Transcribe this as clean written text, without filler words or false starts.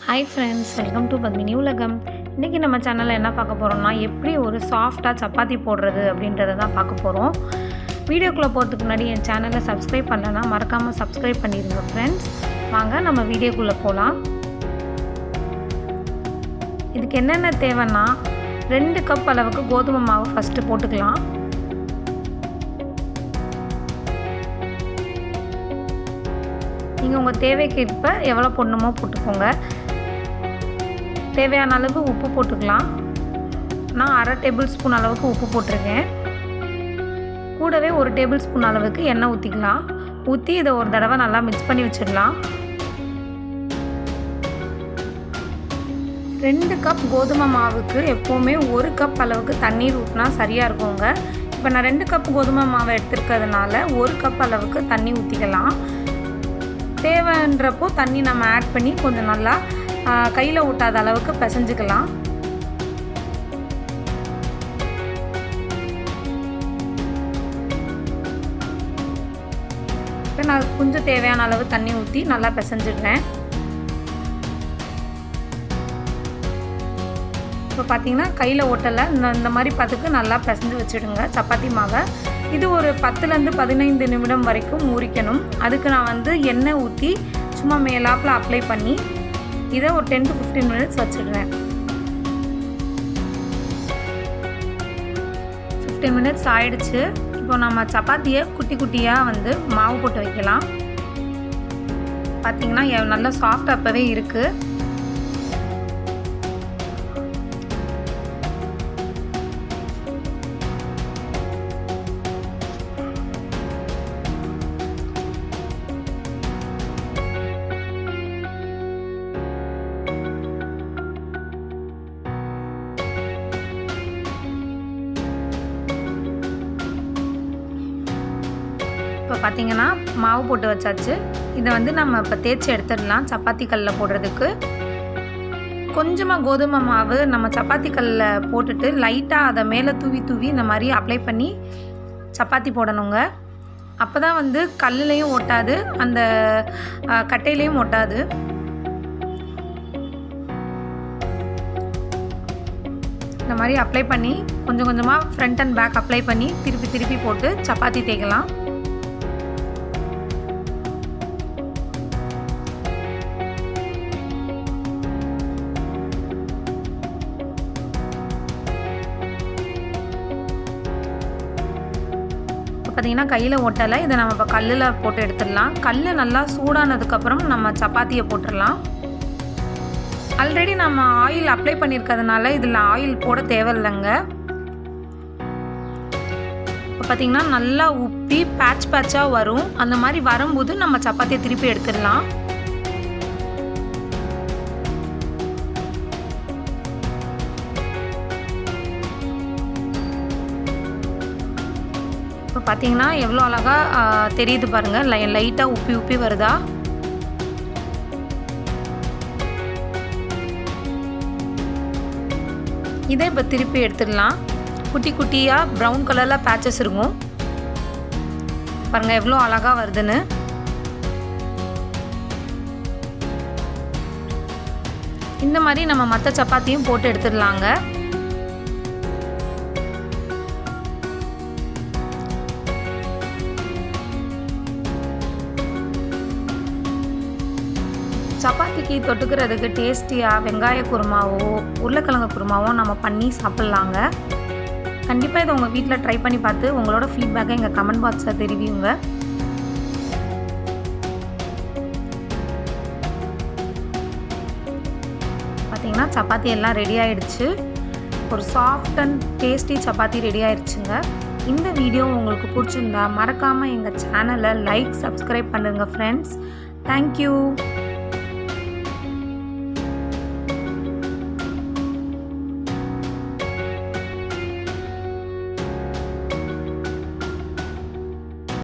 Hi friends, welcome to Padmini உலகம். இன்றைக்கி நம்ம சேனலில் என்ன பார்க்க போகிறோம்னா எப்படி ஒரு சாஃப்டாக சப்பாத்தி போடுறது அப்படின்றத தான் பார்க்க போகிறோம். வீடியோக்குள்ளே போகிறதுக்கு முன்னாடி என் சேனலை சப்ஸ்கிரைப் பண்ணலன்னா மறக்காமல் சப்ஸ்கிரைப் பண்ணிடுங்க ஃப்ரெண்ட்ஸ். வாங்க நம்ம வீடியோக்குள்ளே போகலாம். இதுக்கு என்னென்ன தேவைன்னா 2 கப் அளவுக்கு கோதுமை மாவு ஃபஸ்ட்டு போட்டுக்கலாம். நீங்கள் உங்கள் தேவைக்கேற்ப எவ்வளோ போடணுமோ போட்டுக்கோங்க. தேவையான அளவு உப்பு போட்டுக்கலாம். நான் 1/2 டேபிள் ஸ்பூன் அளவுக்கு உப்பு போட்டிருக்கேன். கூடவே 1 டேபிள் ஸ்பூன் அளவுக்கு எண்ணெய் ஊற்றிக்கலாம். ஊற்றி இதை ஒரு தடவை நல்லா மிக்ஸ் பண்ணி வச்சிடலாம். 2 கப் கோதுமை மாவுக்கு எப்போவுமே 1 கப் அளவுக்கு தண்ணீர் ஊற்றினா சரியாக இருக்குங்க. இப்போ நான் 2 கப் கோதுமை மாவை எடுத்துருக்கிறதுனால 1 கப் அளவுக்கு தண்ணி ஊற்றிக்கலாம். தேவைன்றப்போ தண்ணி நம்ம ஆட் பண்ணி கொஞ்சம் நல்லா கையில் ஊட்டாத அளவுக்கு பிசைஞ்சுக்கலாம். இப்போ நான் கொஞ்சம் தேவையான அளவு தண்ணி ஊற்றி நல்லா பிசைஞ்சிடுறேன். இப்போ பார்த்தீங்கன்னா கையில் ஓட்டலை இந்த மாதிரி பார்த்துக்கு நல்லா பிசைஞ்சு வச்சுடுங்க சப்பாத்தி மாவை. இது ஒரு 10லேருந்து 15 நிமிடம் வரைக்கும் ஊறிக்கணும். அதுக்கு நான் எண்ணெய் ஊற்றி சும்மா மேலாப்பில் அப்ளை பண்ணி இதை ஒரு 10 to 15 மினிட்ஸ் வச்சுடுறேன். 15 மினிட்ஸ் ஆயிடுச்சு. இப்போ நம்ம சப்பாத்தியை குட்டி குட்டியாக மாவு போட்டு வைக்கலாம். பார்த்திங்கன்னா நல்லா சாஃப்டாக அப்போவே இருக்குது. இப்போ பார்த்திங்கன்னா மாவு போட்டு வச்சாச்சு. இதை நம்ம இப்போ தேய்ச்சி எடுத்துடலாம் சப்பாத்தி கல்லில் போடுறதுக்கு. கொஞ்சமாக கோதுமை மாவு நம்ம சப்பாத்தி கல்லில் போட்டுட்டு லைட்டாக அதை மேலே தூவி இந்த மாதிரி அப்ளை பண்ணி சப்பாத்தி போடணுங்க. அப்போ தான் கல்லுலேயும் ஒட்டாது, அந்த கட்டையிலையும் ஒட்டாது. இந்த மாதிரி அப்ளை பண்ணி கொஞ்சம் கொஞ்சமாக ஃப்ரண்ட் அண்ட் பேக் அப்ளை பண்ணி திருப்பி போட்டு சப்பாத்தி தேய்க்கலாம். பார்த்திங்கன்னா கையில் ஒட்டலை. இதை நம்ம இப்போ கல்லில் போட்டு எடுத்துடலாம். கல் நல்லா சூடானதுக்கப்புறம் நம்ம சப்பாத்தியை போட்டுடலாம். ஆல்ரெடி நம்ம ஆயில் அப்ளை பண்ணியிருக்கிறதுனால இதில் ஆயில் போட தேவையில்லைங்க. இப்போ பார்த்திங்கன்னா நல்லா உப்பி பேட்சாக வரும். அந்த மாதிரி வரும்போது நம்ம சப்பாத்தியை திருப்பி எடுத்துடலாம். இப்போ பார்த்தீங்கன்னா எவ்வளோ அழகாக தெரியுது பாருங்கள். லைட்டாக உப்பி வருதா. இதை இப்போ திருப்பி எடுத்துடலாம். குட்டி குட்டியாக ப்ரௌன் கலரில் பேச்சஸ் இருக்கும் பாருங்கள், எவ்வளோ அழகாக வருதுன்னு. இந்த மாதிரி நம்ம மற்ற சப்பாத்தியும் போட்டு எடுத்துடலாங்க. சப்பாத்திக்கு தொட்டுக்கிறதுக்கு டேஸ்டியாக வெங்காய குருமாவோ உருளைக்கிழங்கு குருமாவோ நம்ம பண்ணி சாப்பிட்லாங்க. கண்டிப்பாக இதை உங்கள் வீட்டில் ட்ரை பண்ணி பார்த்து உங்களோட ஃபீட்பேக்கை எங்கள் கமெண்ட் பாக்ஸில் தெரிவிங்க. பார்த்திங்கன்னா சப்பாத்தி எல்லாம் ரெடி ஆகிடுச்சு. ஒரு soft and tasty chapati ready ஆகிடுச்சுங்க. இந்த வீடியோ உங்களுக்கு பிடிச்சிருந்தா மறக்காமல் எங்கள் சேனலை லைக் சப்ஸ்கிரைப் பண்ணுங்கள் ஃப்ரெண்ட்ஸ். தேங்க்யூ.